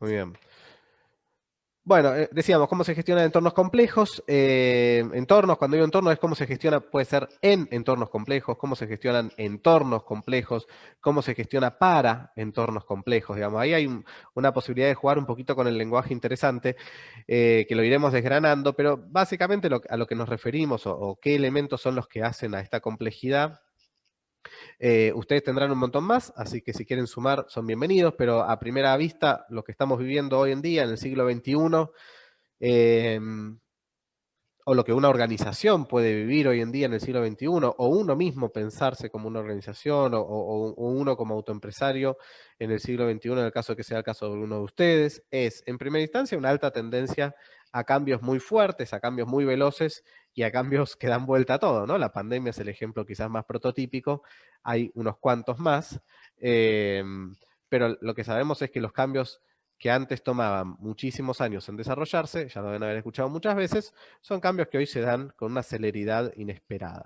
Muy bien. Bueno, decíamos, cómo se gestionan entornos complejos. Entornos, cuando digo entornos, es cómo se gestiona, puede ser en entornos complejos, cómo se gestionan entornos complejos, cómo se gestiona para entornos complejos, digamos. Ahí hay una posibilidad de jugar un poquito con el lenguaje interesante, que lo iremos desgranando, pero básicamente a lo que nos referimos o qué elementos son los que hacen a esta complejidad. Ustedes tendrán un montón más, así que si quieren sumar son bienvenidos, pero a primera vista, lo que estamos viviendo hoy en día, en el siglo XXI, eh, o lo que una organización puede vivir hoy en día en el siglo XXI, o uno mismo pensarse como una organización, o uno como autoempresario en el siglo XXI, en el caso de que sea el caso de uno de ustedes, es, en primera instancia, una alta tendencia a cambios muy fuertes, a cambios muy veloces y a cambios que dan vuelta a todo, ¿no? La pandemia es el ejemplo quizás más prototípico, hay unos cuantos más, eh, pero lo que sabemos es que los cambios que antes tomaban muchísimos años en desarrollarse, ya lo deben haber escuchado muchas veces, son cambios que hoy se dan con una celeridad inesperada.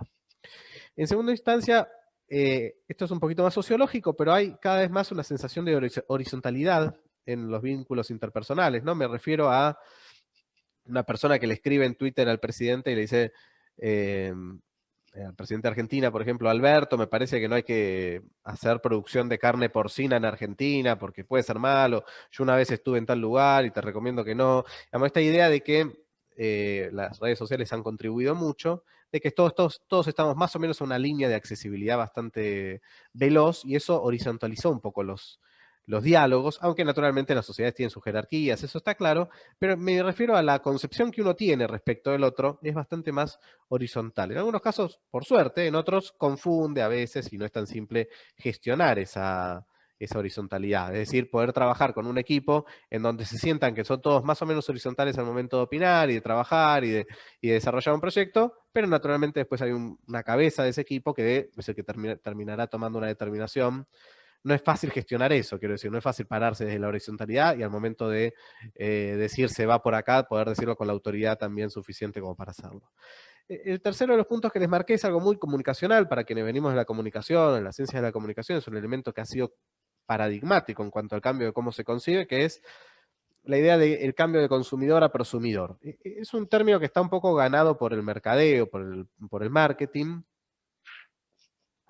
En segunda instancia, esto es un poquito más sociológico, pero hay cada vez más una sensación de horizontalidad en los vínculos interpersonales, ¿no? Me refiero a una persona que le escribe en Twitter al presidente y le dice, eh, al presidente de Argentina, por ejemplo, Alberto, me parece que no hay que hacer producción de carne porcina en Argentina porque puede ser malo. Yo una vez estuve en tal lugar y te recomiendo que no. Digamos, esta idea de que las redes sociales han contribuido mucho, de que todos estamos más o menos en una línea de accesibilidad bastante veloz y eso horizontalizó un poco los diálogos, aunque naturalmente las sociedades tienen sus jerarquías, eso está claro, pero me refiero a la concepción que uno tiene respecto del otro, es bastante más horizontal. En algunos casos, por suerte, en otros confunde a veces y no es tan simple gestionar esa horizontalidad. Es decir, poder trabajar con un equipo en donde se sientan que son todos más o menos horizontales al momento de opinar y de trabajar y de desarrollar un proyecto, pero naturalmente después hay una cabeza de ese equipo que es el que terminará tomando una determinación. No es fácil gestionar eso, quiero decir, no es fácil pararse desde la horizontalidad y al momento de decir se va por acá, poder decirlo con la autoridad también suficiente como para hacerlo. El tercero de los puntos que les marqué es algo muy comunicacional, para quienes venimos de la comunicación, en la ciencia de la comunicación, es un elemento que ha sido paradigmático en cuanto al cambio de cómo se concibe, que es la idea del cambio de consumidor a prosumidor. Es un término que está un poco ganado por el mercadeo, por el marketing,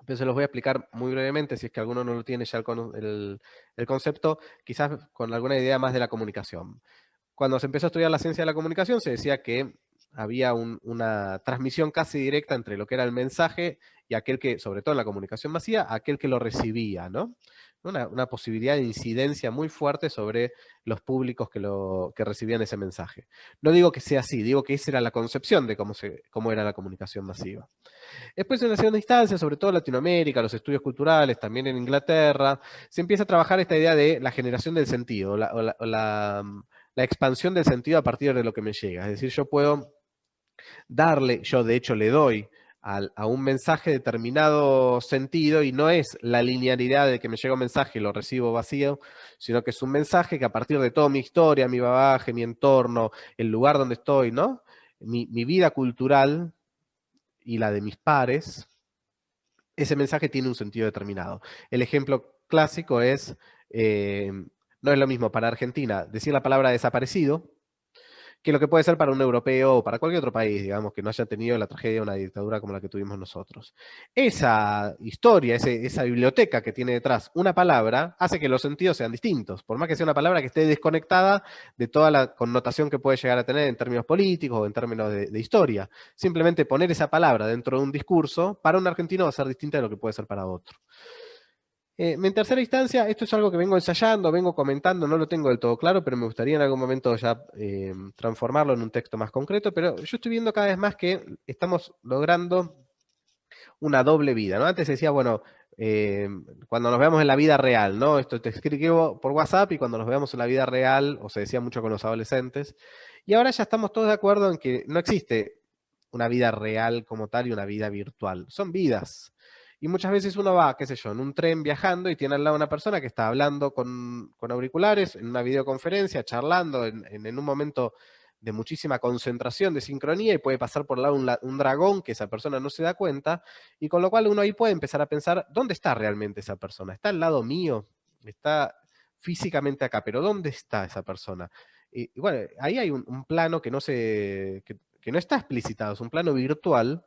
pero se los voy a explicar muy brevemente, si es que alguno no lo tiene ya el concepto, quizás con alguna idea más de la comunicación. Cuando se empezó a estudiar la ciencia de la comunicación, se decía que había una transmisión casi directa entre lo que era el mensaje y aquel que, sobre todo en la comunicación masiva, aquel que lo recibía, ¿no? Una posibilidad de incidencia muy fuerte sobre los públicos que recibían ese mensaje. No digo que sea así, digo que esa era la concepción de cómo era la comunicación masiva. Después, en la segunda instancia, sobre todo en Latinoamérica, los estudios culturales, también en Inglaterra, se empieza a trabajar esta idea de la generación del sentido, la expansión del sentido a partir de lo que me llega. Es decir, yo puedo darle, yo de hecho le doy a un mensaje determinado sentido y no es la linealidad de que me llega un mensaje y lo recibo vacío, sino que es un mensaje que a partir de toda mi historia, mi bagaje, mi entorno, el lugar donde estoy, ¿no? Mi vida cultural y la de mis pares, ese mensaje tiene un sentido determinado. El ejemplo clásico es, eh, no es lo mismo para Argentina decir la palabra desaparecido que lo que puede ser para un europeo o para cualquier otro país, digamos, que no haya tenido la tragedia de una dictadura como la que tuvimos nosotros. Esa historia, esa biblioteca que tiene detrás una palabra, hace que los sentidos sean distintos, por más que sea una palabra que esté desconectada de toda la connotación que puede llegar a tener en términos políticos o en términos de historia. Simplemente poner esa palabra dentro de un discurso, para un argentino va a ser distinta de lo que puede ser para otro. En tercera instancia, esto es algo que vengo ensayando, vengo comentando, no lo tengo del todo claro, pero me gustaría en algún momento ya transformarlo en un texto más concreto, pero yo estoy viendo cada vez más que estamos logrando una doble vida, ¿no? Antes decía, bueno, eh, cuando nos veamos en la vida real, ¿no? Esto te escribo por WhatsApp y cuando nos veamos en la vida real, o se decía mucho con los adolescentes, y ahora ya estamos todos de acuerdo en que no existe una vida real como tal y una vida virtual, son vidas. Y muchas veces uno va, qué sé yo, en un tren viajando y tiene al lado una persona que está hablando con auriculares, en una videoconferencia, charlando en un momento de muchísima concentración, de sincronía, y puede pasar por al lado un dragón que esa persona no se da cuenta, y con lo cual uno ahí puede empezar a pensar, ¿dónde está realmente esa persona? ¿Está al lado mío? ¿Está físicamente acá, pero ¿dónde está esa persona? Y bueno, ahí hay un plano que no está explicitado, es un plano virtual,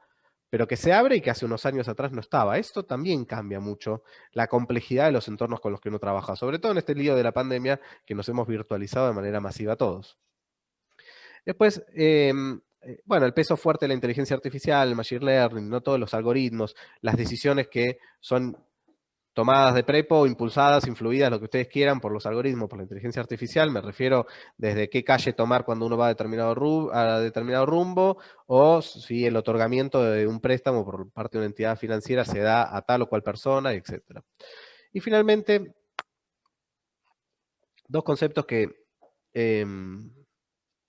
pero que se abre y que hace unos años atrás no estaba. Esto también cambia mucho la complejidad de los entornos con los que uno trabaja, sobre todo en este lío de la pandemia que nos hemos virtualizado de manera masiva todos. Después, bueno, el peso fuerte de la inteligencia artificial, el machine learning, no todos los algoritmos, las decisiones que son tomadas de prepo, impulsadas, influidas, lo que ustedes quieran, por los algoritmos, por la inteligencia artificial, me refiero desde qué calle tomar cuando uno va a determinado rumbo, o si el otorgamiento de un préstamo por parte de una entidad financiera se da a tal o cual persona, etc. Y finalmente, dos conceptos que eh,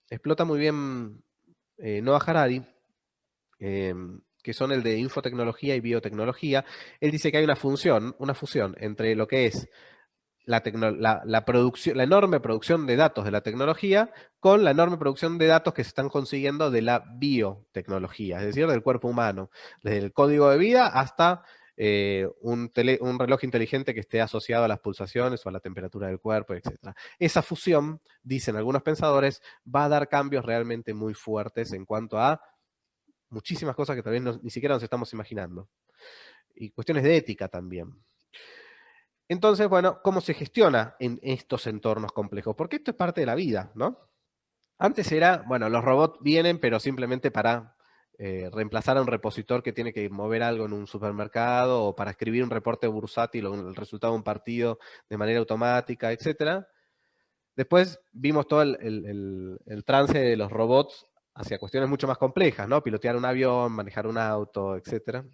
explota muy bien Noah Harari, que son el de infotecnología y biotecnología. Él dice que hay una fusión entre lo que es la enorme producción de datos de la tecnología con la enorme producción de datos que se están consiguiendo de la biotecnología, es decir, del cuerpo humano, desde el código de vida hasta un reloj inteligente que esté asociado a las pulsaciones o a la temperatura del cuerpo, etc. Esa fusión, dicen algunos pensadores, va a dar cambios realmente muy fuertes en cuanto a muchísimas cosas que tal vez ni siquiera nos estamos imaginando. Y cuestiones de ética también. Entonces, bueno, ¿cómo se gestiona en estos entornos complejos? Porque esto es parte de la vida, ¿no? Antes era, bueno, los robots vienen, pero simplemente para reemplazar a un repositor que tiene que mover algo en un supermercado o para escribir un reporte bursátil o el resultado de un partido de manera automática, etc. Después vimos todo el trance de los robots hacia cuestiones mucho más complejas, ¿no? Pilotear un avión, manejar un auto, etc.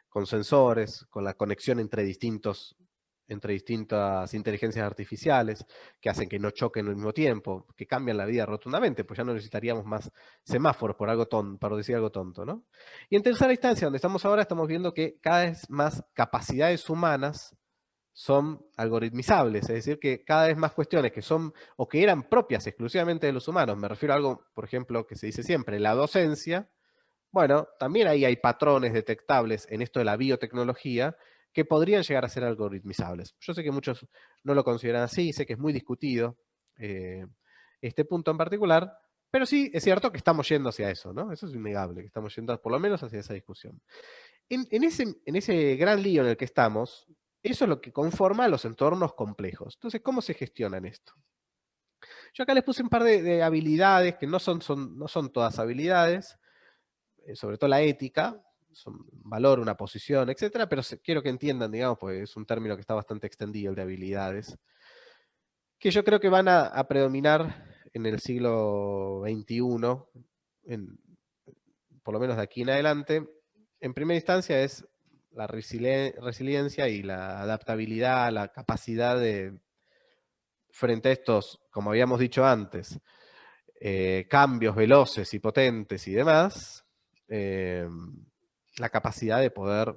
Con sensores, con la conexión entre distintas inteligencias artificiales que hacen que no choquen al mismo tiempo, que cambian la vida rotundamente, pues ya no necesitaríamos más semáforos por decir algo tonto, ¿no? Y en tercera instancia, donde estamos ahora, estamos viendo que cada vez más capacidades humanas son algoritmizables, es decir, que cada vez más cuestiones que son o que eran propias exclusivamente de los humanos, me refiero a algo, por ejemplo, que se dice siempre, la docencia. Bueno, también ahí hay patrones detectables en esto de la biotecnología que podrían llegar a ser algoritmizables. Yo sé que muchos no lo consideran así, sé que es muy discutido este punto en particular, pero sí es cierto que estamos yendo hacia eso, ¿no? Eso es innegable, que estamos yendo por lo menos hacia esa discusión. En ese gran lío en el que estamos, eso es lo que conforma los entornos complejos. Entonces, ¿cómo se gestionan esto? Yo acá les puse un par de habilidades que no son todas habilidades, sobre todo la ética, es un valor, una posición, etcétera, pero quiero que entiendan, digamos, pues es un término que está bastante extendido, el de habilidades, que yo creo que van a predominar en el siglo XXI, por lo menos de aquí en adelante. En primera instancia es la resiliencia y la adaptabilidad, la capacidad de, frente a estos, como habíamos dicho antes, cambios veloces y potentes y demás, la capacidad de poder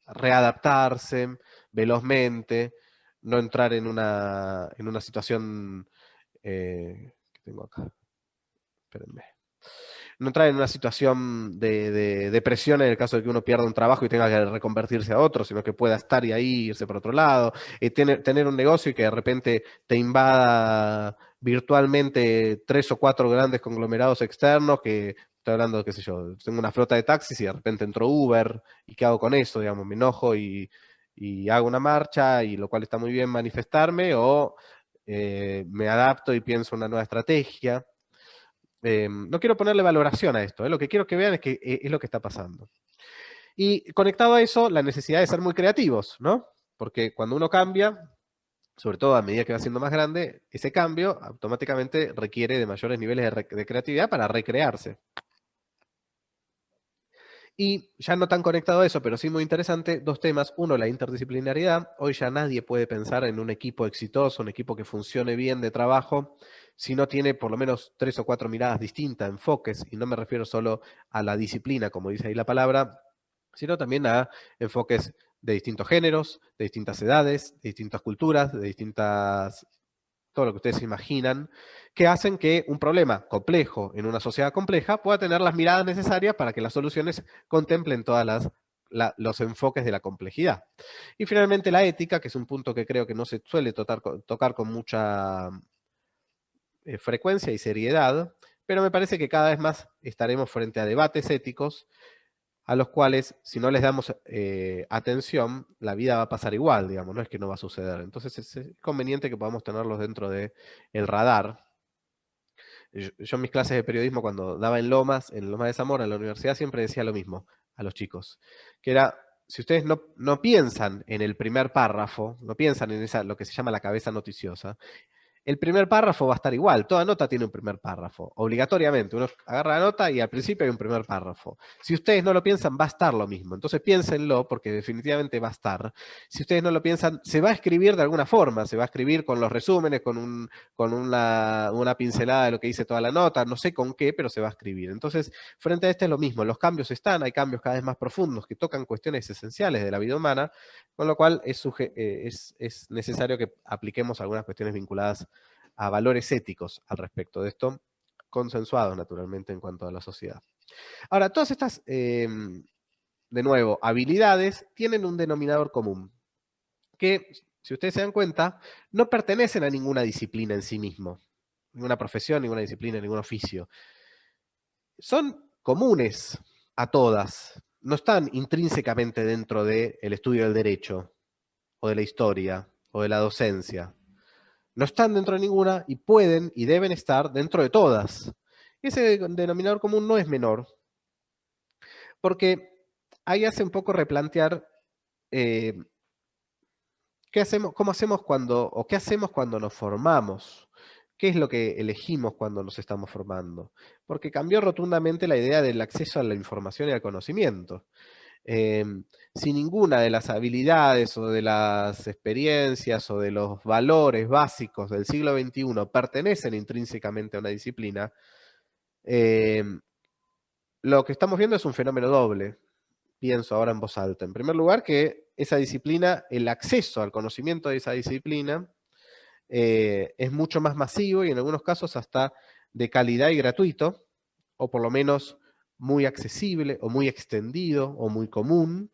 readaptarse velozmente, no entrar en una situación que tengo acá, espérenme, no entrar en una situación de depresión en el caso de que uno pierda un trabajo y tenga que reconvertirse a otro, sino que pueda estar y ahí irse por otro lado, tener un negocio y que de repente te invada virtualmente 3 o 4 grandes conglomerados externos que, estoy hablando, qué sé yo, tengo una flota de taxis y de repente entró Uber, ¿y qué hago con eso? Digamos, me enojo y hago una marcha, y lo cual está muy bien manifestarme, o me adapto y pienso una nueva estrategia. No quiero ponerle valoración a esto, lo que quiero que vean es que es lo que está pasando. Y conectado a eso, la necesidad de ser muy creativos, ¿no? Porque cuando uno cambia, sobre todo a medida que va siendo más grande, ese cambio automáticamente requiere de mayores niveles de creatividad para recrearse. Y ya no tan conectado a eso, pero sí muy interesante, dos temas. Uno, la interdisciplinariedad. Hoy ya nadie puede pensar en un equipo exitoso, un equipo que funcione bien de trabajo, si no tiene por lo menos 3 o 4 miradas distintas, enfoques, y no me refiero solo a la disciplina, como dice ahí la palabra, sino también a enfoques de distintos géneros, de distintas edades, de distintas culturas, de distintas, todo lo que ustedes se imaginan, que hacen que un problema complejo en una sociedad compleja pueda tener las miradas necesarias para que las soluciones contemplen todas las los enfoques de la complejidad. Y finalmente la ética, que es un punto que creo que no se suele tocar con mucha frecuencia y seriedad, pero me parece que cada vez más estaremos frente a debates éticos a los cuales, si no les damos atención, la vida va a pasar igual, digamos, no es que no va a suceder. Entonces es conveniente que podamos tenerlos dentro del radar. Yo en mis clases de periodismo, cuando daba en Lomas de Zamora, en la universidad, siempre decía lo mismo a los chicos, que era, si ustedes no piensan en el primer párrafo, no piensan en lo que se llama la cabeza noticiosa, el primer párrafo va a estar igual. Toda nota tiene un primer párrafo, obligatoriamente. Uno agarra la nota y al principio hay un primer párrafo. Si ustedes no lo piensan, va a estar lo mismo. Entonces piénsenlo, porque definitivamente va a estar. Si ustedes no lo piensan, se va a escribir de alguna forma. Se va a escribir con los resúmenes, con una pincelada de lo que dice toda la nota, no sé con qué, pero se va a escribir. Entonces, frente a esto es lo mismo. Los cambios están, hay cambios cada vez más profundos que tocan cuestiones esenciales de la vida humana, con lo cual es necesario que apliquemos algunas cuestiones vinculadas a valores éticos al respecto de esto, consensuados naturalmente en cuanto a la sociedad. Ahora, todas estas, de nuevo, habilidades tienen un denominador común, que, si ustedes se dan cuenta, no pertenecen a ninguna disciplina en sí mismo, ninguna profesión, ninguna disciplina, ningún oficio. Son comunes a todas, no están intrínsecamente dentro del estudio del derecho, o de la historia, o de la docencia. No están dentro de ninguna y pueden y deben estar dentro de todas. Ese denominador común no es menor, porque ahí hace un poco replantear cómo hacemos qué hacemos cuando nos formamos. ¿Qué es lo que elegimos cuando nos estamos formando? Porque cambió rotundamente la idea del acceso a la información y al conocimiento. Si ninguna de las habilidades o de las experiencias o de los valores básicos del siglo XXI pertenecen intrínsecamente a una disciplina, lo que estamos viendo es un fenómeno doble. Pienso ahora en voz alta. En primer lugar, que esa disciplina, el acceso al conocimiento de esa disciplina es mucho más masivo y en algunos casos hasta de calidad y gratuito, o por lo menos muy accesible o muy extendido o muy común.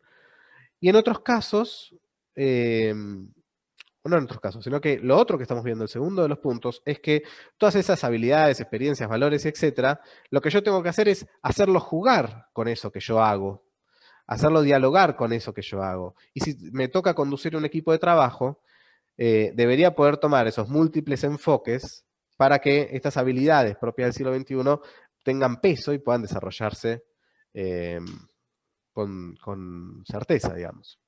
Y en otros casos, no en otros casos, sino que lo otro que estamos viendo, el segundo de los puntos, es que todas esas habilidades, experiencias, valores, etcétera, lo que yo tengo que hacer es hacerlo jugar con eso que yo hago, hacerlo dialogar con eso que yo hago. Y si me toca conducir un equipo de trabajo, debería poder tomar esos múltiples enfoques para que estas habilidades propias del siglo XXI tengan peso y puedan desarrollarse con certeza, digamos.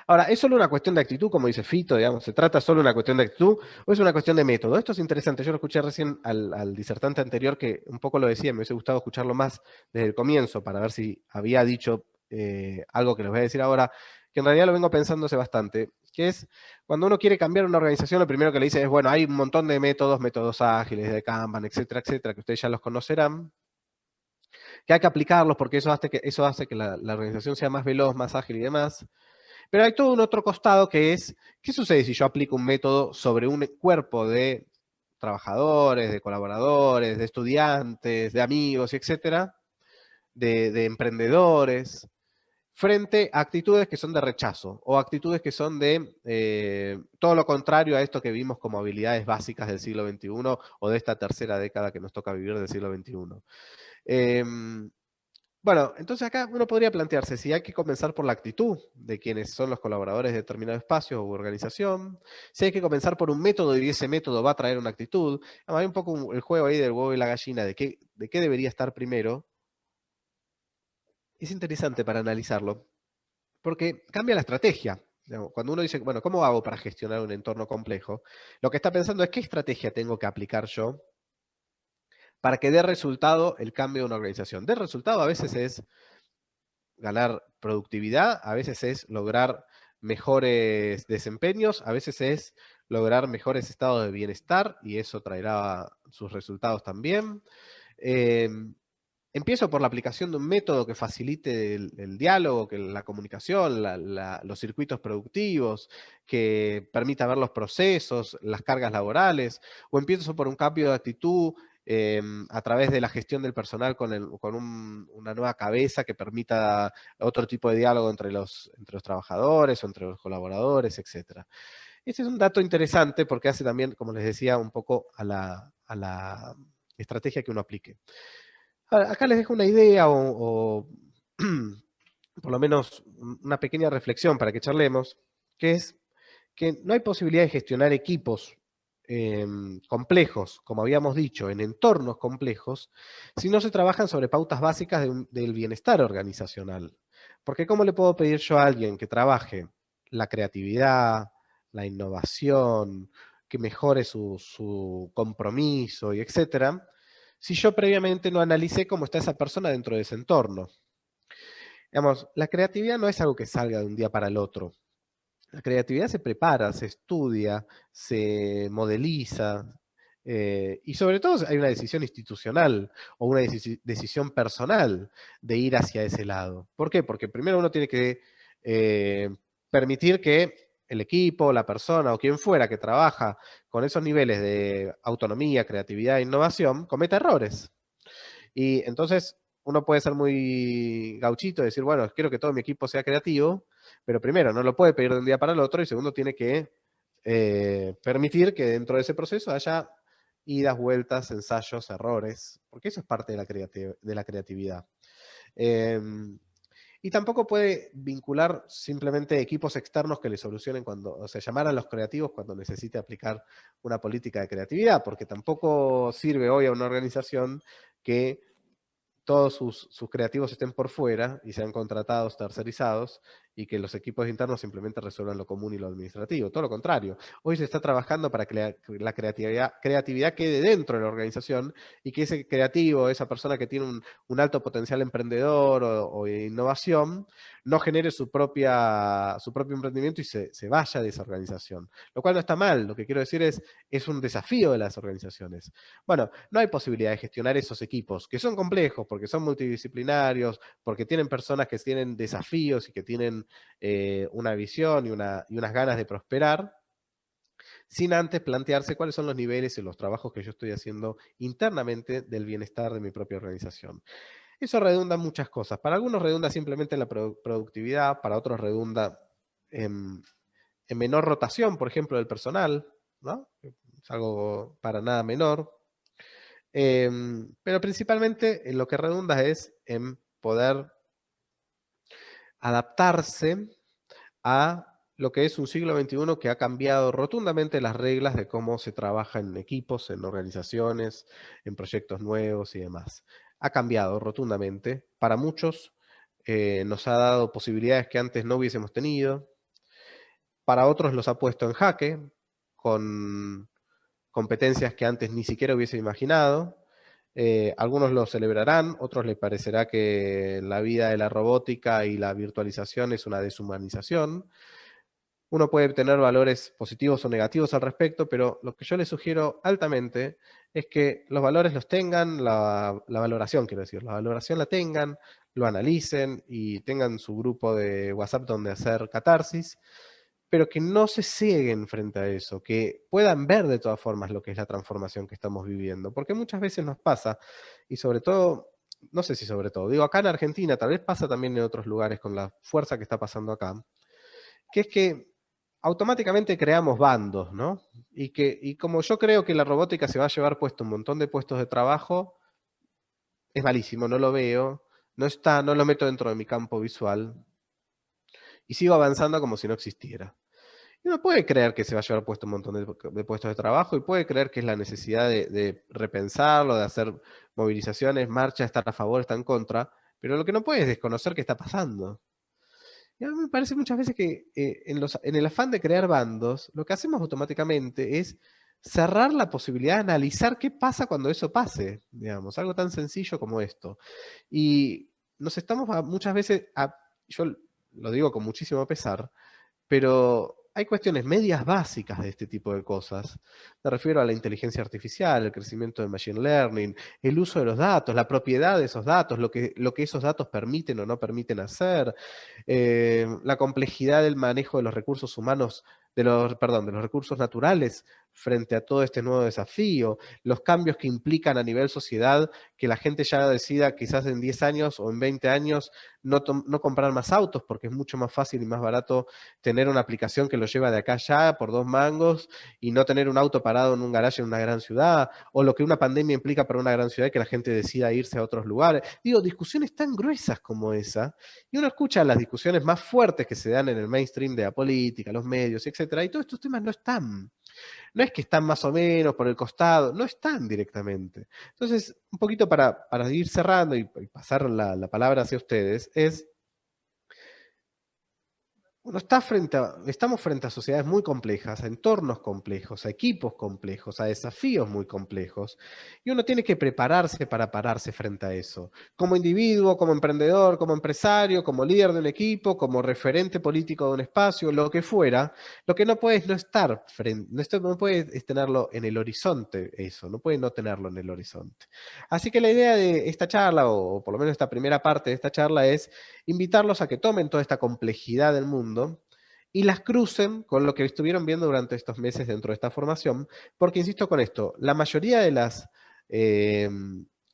Ahora, ¿es solo una cuestión de actitud, como dice Fito, digamos? ¿Se trata solo de una cuestión de actitud o es una cuestión de método? Esto es interesante. Yo lo escuché recién al disertante anterior que un poco lo decía, me hubiese gustado escucharlo más desde el comienzo para ver si había dicho algo que les voy a decir ahora, que en realidad lo vengo pensando hace bastante, que es cuando uno quiere cambiar una organización, lo primero que le dice es, bueno, hay un montón de métodos ágiles, de Kanban, etcétera, etcétera, que ustedes ya los conocerán, que hay que aplicarlos porque eso hace que la organización sea más veloz, más ágil y demás. Pero hay todo un otro costado que es, ¿qué sucede si yo aplico un método sobre un cuerpo de trabajadores, de colaboradores, de estudiantes, de amigos, etcétera, de emprendedores, frente a actitudes que son de rechazo o actitudes que son de todo lo contrario a esto que vimos como habilidades básicas del siglo XXI o de esta tercera década que nos toca vivir del siglo XXI? Bueno, entonces acá uno podría plantearse si hay que comenzar por la actitud de quienes son los colaboradores de determinado espacio u organización, si hay que comenzar por un método y ese método va a traer una actitud. Hay un poco el juego ahí del huevo y la gallina, de qué debería estar primero. Es interesante para analizarlo, porque cambia la estrategia. Cuando uno dice, bueno, ¿cómo hago para gestionar un entorno complejo? Lo que está pensando es qué estrategia tengo que aplicar yo para que dé resultado el cambio de una organización. De resultado a veces es ganar productividad, a veces es lograr mejores desempeños, a veces es lograr mejores estados de bienestar y eso traerá sus resultados también. Empiezo por la aplicación de un método que facilite el diálogo, que la comunicación, los circuitos productivos, que permita ver los procesos, las cargas laborales, o empiezo por un cambio de actitud a través de la gestión del personal con una nueva cabeza que permita otro tipo de diálogo entre los trabajadores o entre los colaboradores, etc. Este es un dato interesante porque hace también, como les decía, un poco a la estrategia que uno aplique. Acá les dejo una idea o por lo menos una pequeña reflexión para que charlemos, que es que no hay posibilidad de gestionar equipos complejos, como habíamos dicho, en entornos complejos, si no se trabajan sobre pautas básicas del bienestar organizacional. Porque ¿cómo le puedo pedir yo a alguien que trabaje la creatividad, la innovación, que mejore su compromiso y etcétera, si yo previamente no analicé cómo está esa persona dentro de ese entorno? Digamos, la creatividad no es algo que salga de un día para el otro. La creatividad se prepara, se estudia, se modeliza, y sobre todo hay una decisión institucional o una decisión personal de ir hacia ese lado. ¿Por qué? Porque primero uno tiene que permitir que el equipo, la persona o quien fuera que trabaja con esos niveles de autonomía, creatividad e innovación cometa errores. Y entonces uno puede ser muy gauchito y decir, bueno, quiero que todo mi equipo sea creativo, pero primero, no lo puede pedir de un día para el otro, y segundo, tiene que permitir que dentro de ese proceso haya idas, vueltas, ensayos, errores, porque eso es parte de la creatividad. Y tampoco puede vincular simplemente equipos externos que le solucionen o sea, llamar a los creativos cuando necesite aplicar una política de creatividad, porque tampoco sirve hoy a una organización que todos sus creativos estén por fuera y sean contratados, tercerizados, y que los equipos internos simplemente resuelvan lo común y lo administrativo. Todo lo contrario. Hoy se está trabajando para que la creatividad quede dentro de la organización y que ese creativo, esa persona que tiene un alto potencial emprendedor o de innovación, no genere su propio emprendimiento y se vaya de esa organización. Lo cual no está mal. Lo que quiero decir es un desafío de las organizaciones. Bueno, no hay posibilidad de gestionar esos equipos, que son complejos, porque son multidisciplinarios, porque tienen personas que tienen desafíos y que tienen una visión y unas ganas de prosperar, sin antes plantearse cuáles son los niveles y los trabajos que yo estoy haciendo internamente del bienestar de mi propia organización. Eso redunda en muchas cosas. Para algunos redunda simplemente en la productividad, para otros redunda en menor rotación, por ejemplo, del personal, ¿no? Es algo para nada menor. Pero principalmente en lo que redunda es en poder adaptarse a lo que es un siglo XXI que ha cambiado rotundamente las reglas de cómo se trabaja en equipos, en organizaciones, en proyectos nuevos y demás. Ha cambiado rotundamente. Para muchos nos ha dado posibilidades que antes no hubiésemos tenido. Para otros los ha puesto en jaque con competencias que antes ni siquiera hubiese imaginado. Algunos lo celebrarán, otros les parecerá que la vida de la robótica y la virtualización es una deshumanización. Uno puede tener valores positivos o negativos al respecto, pero lo que yo les sugiero altamente es que los valores los tengan, la valoración, quiero decir, la valoración la tengan, lo analicen y tengan su grupo de WhatsApp donde hacer catarsis, pero que no se cieguen frente a eso, que puedan ver de todas formas lo que es la transformación que estamos viviendo, porque muchas veces nos pasa, y sobre todo, no sé si sobre todo, digo acá en Argentina, tal vez pasa también en otros lugares con la fuerza que está pasando acá, que es que automáticamente creamos bandos, ¿no? Y como yo creo que la robótica se va a llevar puesto un montón de puestos de trabajo, es malísimo, no lo veo, no está, no lo meto dentro de mi campo visual, y sigo avanzando como si no existiera. Y uno puede creer que se va a llevar puesto un montón de puestos de trabajo y puede creer que es la necesidad de repensarlo, de hacer movilizaciones, marchas, estar a favor, estar en contra, pero lo que no puede es desconocer qué está pasando. Y a mí me parece muchas veces que en el afán de crear bandos, lo que hacemos automáticamente es cerrar la posibilidad de analizar qué pasa cuando eso pase, digamos, algo tan sencillo como esto. Y nos estamos muchas veces, yo lo digo con muchísimo pesar, pero hay cuestiones medias básicas de este tipo de cosas. Me refiero a la inteligencia artificial, el crecimiento del machine learning, el uso de los datos, la propiedad de esos datos, lo que esos datos permiten o no permiten hacer, la complejidad del manejo de los recursos humanos, de los recursos naturales frente a todo este nuevo desafío, los cambios que implican a nivel sociedad, que la gente ya decida quizás en 10 años o en 20 años no comprar más autos porque es mucho más fácil y más barato tener una aplicación que lo lleva de acá allá por 2 mangos y no tener un auto parado en un garaje en una gran ciudad, o lo que una pandemia implica para una gran ciudad, que la gente decida irse a otros lugares. Digo, discusiones tan gruesas como esa, y uno escucha las discusiones más fuertes que se dan en el mainstream de la política, los medios, etcétera, y todos estos temas no están. No es que están más o menos por el costado, no están directamente. Entonces, un poquito para ir cerrando y pasar la palabra hacia ustedes, es uno está estamos frente a sociedades muy complejas, a entornos complejos, a equipos complejos, a desafíos muy complejos, y uno tiene que prepararse para pararse frente a eso. Como individuo, como emprendedor, como empresario, como líder de un equipo, como referente político de un espacio, lo que fuera, lo que no puede es no estar frente, no puede es tenerlo en el horizonte eso, no puede no tenerlo en el horizonte. Así que la idea de esta charla, o por lo menos esta primera parte de esta charla, es invitarlos a que tomen toda esta complejidad del mundo y las crucen con lo que estuvieron viendo durante estos meses dentro de esta formación, porque insisto con esto, la mayoría de las eh,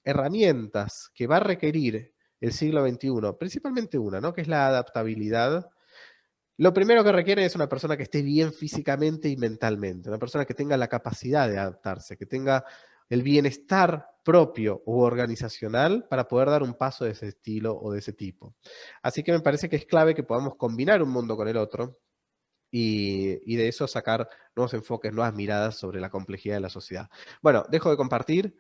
herramientas que va a requerir el siglo XXI, principalmente una, ¿no? Que es la adaptabilidad. Lo primero que requiere es una persona que esté bien físicamente y mentalmente, una persona que tenga la capacidad de adaptarse, que tenga el bienestar propio u organizacional para poder dar un paso de ese estilo o de ese tipo. Así que me parece que es clave que podamos combinar un mundo con el otro y de eso sacar nuevos enfoques, nuevas miradas sobre la complejidad de la sociedad. Bueno, dejo de compartir.